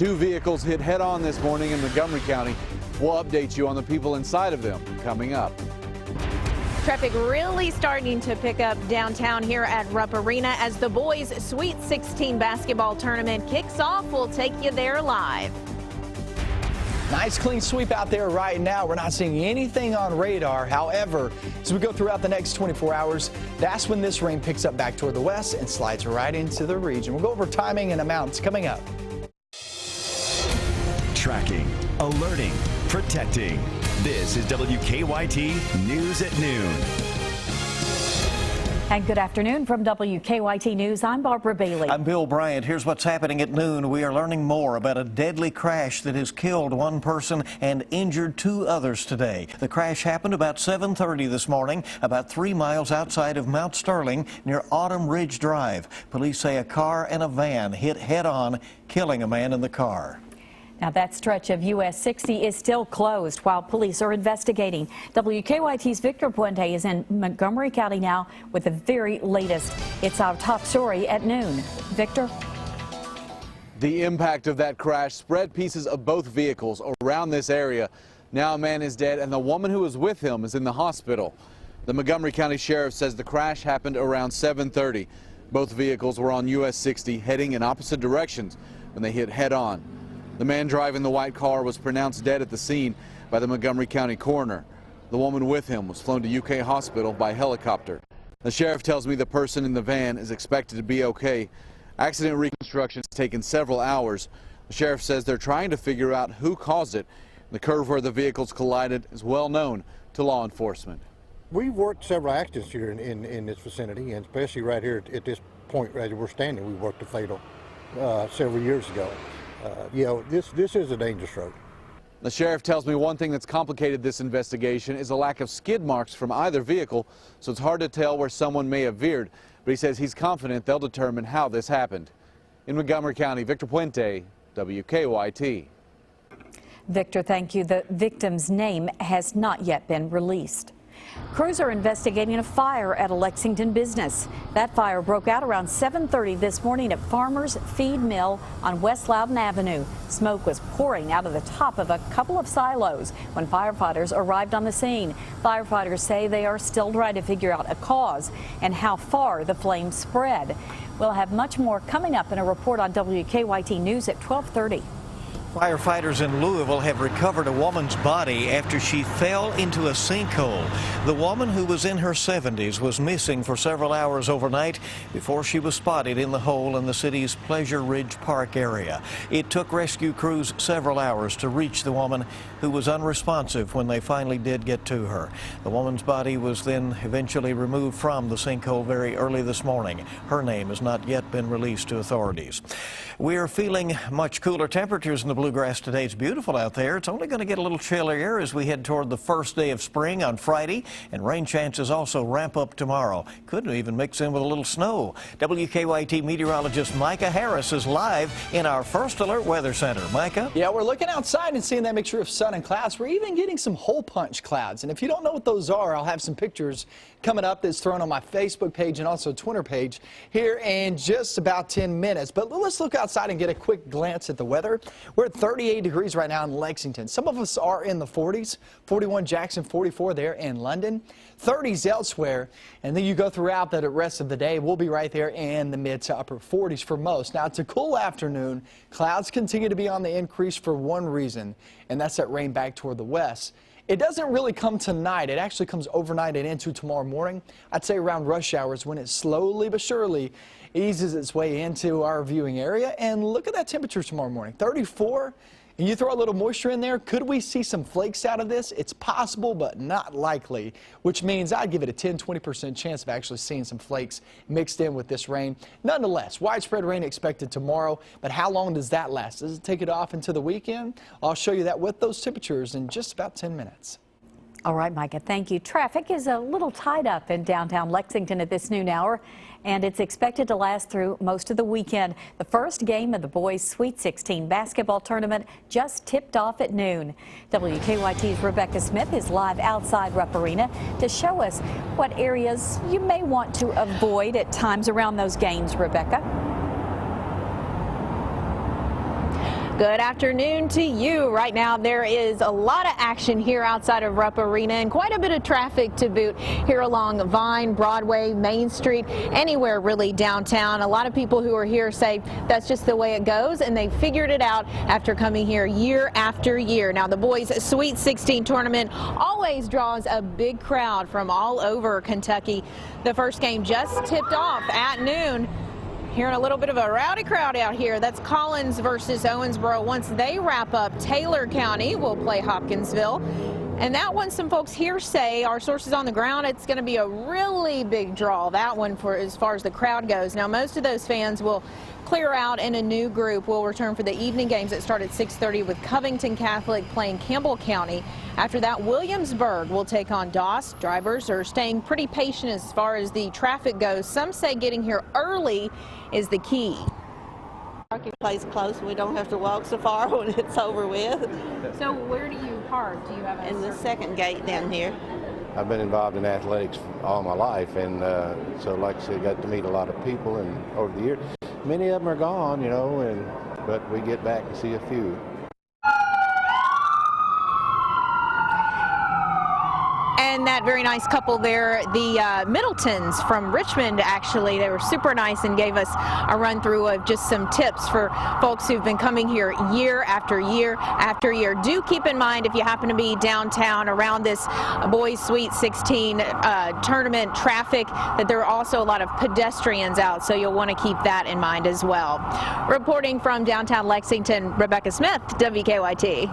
Two vehicles hit head-on this morning in Montgomery County. We'll update you on the people inside of them coming up. Traffic really starting to pick up downtown here at Rupp Arena as the boys' Sweet 16 basketball tournament kicks off. We'll take you there live. Nice clean sweep out there right now. We're not seeing anything on radar. However, as we go throughout the next 24 hours, that's when this rain picks up back toward the west and slides right into the region. We'll go over timing and amounts coming up. Tracking, alerting, protecting. This is WKYT News at Noon. And good afternoon from WKYT News. I'm Barbara Bailey. I'm Bill Bryant. Here's what's happening at noon. We are learning more about a deadly crash that has killed one person and injured two others today. The crash happened about 7:30 this morning, about 3 miles outside of Mount Sterling near Autumn Ridge Drive. Police say a car and a van hit head-on, killing a man in the car. Now, that stretch of US 60 is still closed while police are investigating. WKYT's Victor Puente is in Montgomery County now with the very latest. It's our top story at noon. Victor? The impact of that crash spread pieces of both vehicles around this area. Now a man is dead and the woman who was with him is in the hospital. The Montgomery County Sheriff says the crash happened around 7:30. Both vehicles were on US 60 heading in opposite directions when they hit head-on. The man driving the white car was pronounced dead at the scene by the Montgomery County coroner. The woman with him was flown to UK hospital by helicopter. The sheriff tells me the person in the van is expected to be okay. Accident reconstruction has taken several hours. The sheriff says they're trying to figure out who caused it. The curve where the vehicles collided is well known to law enforcement. We've worked several accidents here in this vicinity, and especially right here at this point right where we're standing, we worked a fatal several years ago. This is a dangerous road. The sheriff tells me one thing that's complicated this investigation is a lack of skid marks from either vehicle, so it's hard to tell where someone may have veered, but he says he's confident they'll determine how this happened. In Montgomery County, Victor Puente, WKYT. Victor, thank you. The victim's name has not yet been released. Crews are investigating a fire at a Lexington business. That fire broke out around 7:30 this morning at Farmers Feed Mill on West Loudon Avenue. Smoke was pouring out of the top of a couple of silos when firefighters arrived on the scene. Firefighters say they are still trying to figure out a cause and how far the flames spread. We'll have much more coming up in a report on WKYT News at 12:30. Firefighters in Louisville have recovered a woman's body after she fell into a sinkhole. The woman, who was in her 70s, was missing for several hours overnight before she was spotted in the hole in the city's Pleasure Ridge Park area. It took rescue crews several hours to reach the woman, who was unresponsive when they finally did get to her. The woman's body was then eventually removed from the sinkhole very early this morning. Her name has not yet been released to authorities. We are feeling much cooler temperatures in the bluegrass today. It's beautiful out there. It's only going to get a little chillier as we head toward the first day of spring on Friday, and rain chances also ramp up tomorrow. Could even mix in with a little snow. WKYT meteorologist Micah Harris is live in our First Alert Weather Center. Micah? Yeah, we're looking outside and seeing that mixture of sun and clouds. We're even getting some hole punch clouds. And if you don't know what those are, I'll have some pictures coming up that's thrown on my Facebook page and also Twitter page here in just about 10 minutes. But let's look outside and get a quick glance at the weather. We're at 38 degrees right now in Lexington. Some of us are in the 40s, 41 Jackson, 44 there in London, 30s elsewhere. And then you go throughout the rest of the day, we'll be right there in the mid to upper 40s for most. Now, it's a cool afternoon. Clouds continue to be on the increase for one reason, and that's that rain back toward the west. It doesn't really come tonight. It actually comes overnight and into tomorrow morning. I'd say around rush hours when it slowly but surely eases its way into our viewing area. And look at that temperature tomorrow morning, 34. And you throw a little moisture in there, could we see some flakes out of this? It's possible, but not likely, which means I'd give it a 10-20% chance of actually seeing some flakes mixed in with this rain. Nonetheless, widespread rain expected tomorrow, but how long does that last? Does it take it off into the weekend? I'll show you that with those temperatures in just about 10 minutes. All right, Micah, thank you. Traffic is a little tied up in downtown Lexington at this noon hour, and it's expected to last through most of the weekend. The first game of the boys' Sweet 16 basketball tournament just tipped off at noon. WKYT's Rebecca Smith is live outside Rupp Arena to show us what areas you may want to avoid at times around those games. Rebecca? Good afternoon to you. Right now there is a lot of action here outside of Rupp Arena and quite a bit of traffic to boot here along Vine, Broadway, Main Street, anywhere really downtown. A lot of people who are here say that's just the way it goes, and they figured it out after coming here year after year. Now the boys Sweet 16 tournament always draws a big crowd from all over Kentucky. The first game just tipped off at noon. Hearing a little bit of a rowdy crowd out here. That's Collins versus Owensboro. Once they wrap up, Taylor County will play Hopkinsville. And that one, some folks here say, our sources on the ground, it's going to be a really big draw, that one, for as far as the crowd goes. Now, most of those fans will clear out and a new group will return for the evening games that start at 6:30 with Covington Catholic playing Campbell County. After that, Williamsburg will take on Doss. Drivers are staying pretty patient as far as the traffic goes. Some say getting here early is the key. Parking place close. We don't have to walk so far when it's over with. So where do you park? Do you have In the second gate down here. I've been involved in athletics all my life, and so like I said, got to meet a lot of people, and over the years, many of them are gone, you know, but we get back and see a few. And that very nice couple there, the Middletons from Richmond, actually, they were super nice and gave us a run through of just some tips for folks who've been coming here year after year after year. Do keep in mind, if you happen to be downtown around this boys Sweet 16 tournament traffic, that there are also a lot of pedestrians out, so you'll want to keep that in mind as well. Reporting from downtown Lexington, Rebecca Smith, WKYT.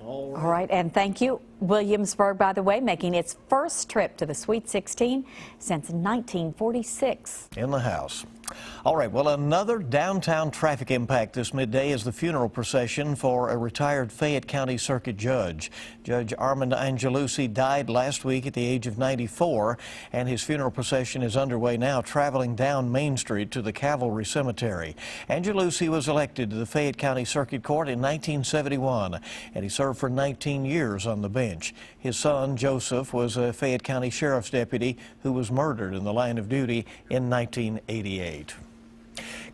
All right, and thank you. Williamsburg, by the way, making its first trip to the Sweet 16 since 1946. In the house. All right, well, another downtown traffic impact this midday is the funeral procession for a retired Fayette County Circuit judge. Judge Armand Angelucci died last week at the age of 94, and his funeral procession is underway now, traveling down Main Street to the Cavalry Cemetery. Angelucci was elected to the Fayette County Circuit Court in 1971, and he served for 19 years on the bench. His son, Joseph, was a Fayette County Sheriff's deputy who was murdered in the line of duty in 1988.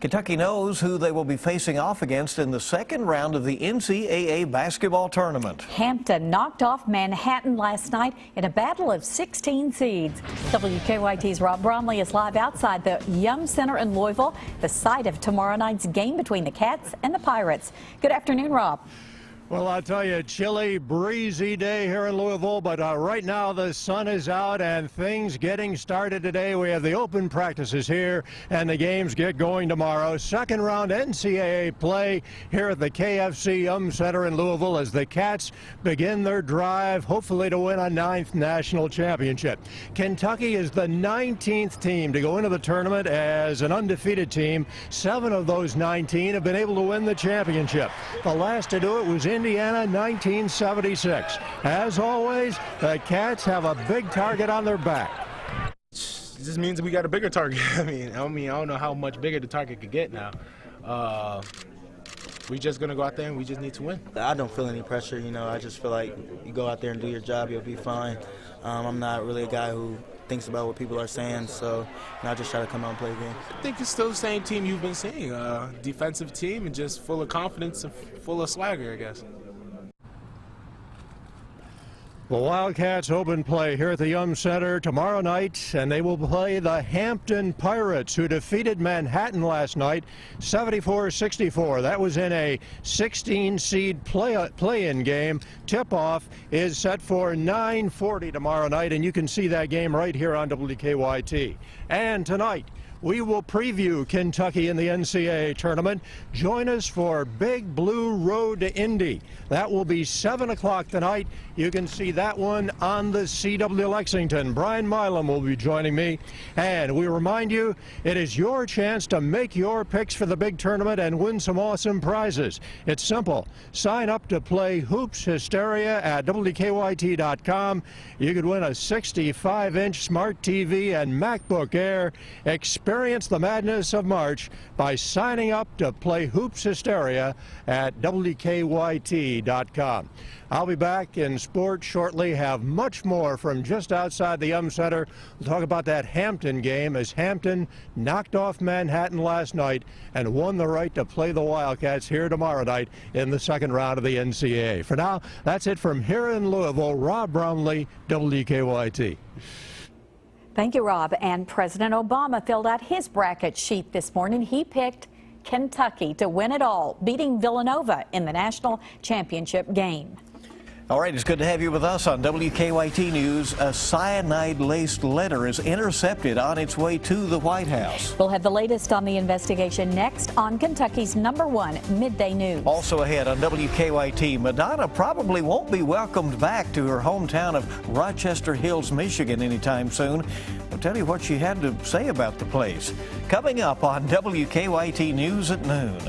Kentucky knows who they will be facing off against in the second round of the NCAA basketball tournament. Hampton knocked off Manhattan last night in a battle of 16 seeds. WKYT's Rob Bromley is live outside the Yum Center in Louisville, the site of tomorrow night's game between the Cats and the Pirates. Good afternoon, Rob. Well, I'll tell you, chilly, breezy day here in Louisville, but right now the sun is out and things getting started today. We have the open practices here and the games get going tomorrow. Second round NCAA play here at the KFC Yum Center in Louisville as the Cats begin their drive, hopefully to win a 9th national championship. Kentucky is the 19th team to go into the tournament as an undefeated team. 7 of those 19 have been able to win the championship. The last to do it was Indiana, 1976. As always, the Cats have a big target on their back. It just means we got a bigger target. I don't know how much bigger the target could get now. We just gonna go out there and we just need to win. I don't feel any pressure. You know, I just feel like you go out there and do your job, you'll be fine. I'm not really a guy who thinks about what people are saying, so I just try to come out and play a game. I think it's still the same team you've been seeing, defensive team and just full of confidence and full of swagger, I guess. The Wildcats open play here at the Yum Center tomorrow night, and they will play the Hampton Pirates, who defeated Manhattan last night 74-64. That was in a 16-seed play-in game. Tip-off is set for 9:40 tomorrow night, and you can see that game right here on WKYT. And tonight, we will preview Kentucky in the NCAA tournament. Join us for Big Blue Road to Indy. That will be 7 o'clock tonight. You can see that one on the CW Lexington. Brian Milam will be joining me. And we remind you, it is your chance to make your picks for the big tournament and win some awesome prizes. It's simple. Sign up to play Hoops Hysteria at WKYT.com. You could win a 65-inch smart TV and MacBook Air. Expect Experience the madness of March by signing up to play Hoops Hysteria at WKYT.com. I'll be back in sports shortly. Have much more from just outside the Yum Center. We'll talk about that Hampton game as Hampton knocked off Manhattan last night and won the right to play the Wildcats here tomorrow night in the second round of the NCAA. For now, that's it from here in Louisville. Rob Bromley, WKYT. Thank you, Rob. And President Obama filled out his bracket sheet this morning. He picked Kentucky to win it all, beating Villanova in the national championship game. All right, it's good to have you with us on WKYT News. A cyanide-laced letter is intercepted on its way to the White House. We'll have the latest on the investigation next on Kentucky's #1 Midday News. Also ahead on WKYT, Madonna probably won't be welcomed back to her hometown of Rochester Hills, Michigan anytime soon. We'll tell you what she had to say about the place. Coming up on WKYT News at noon.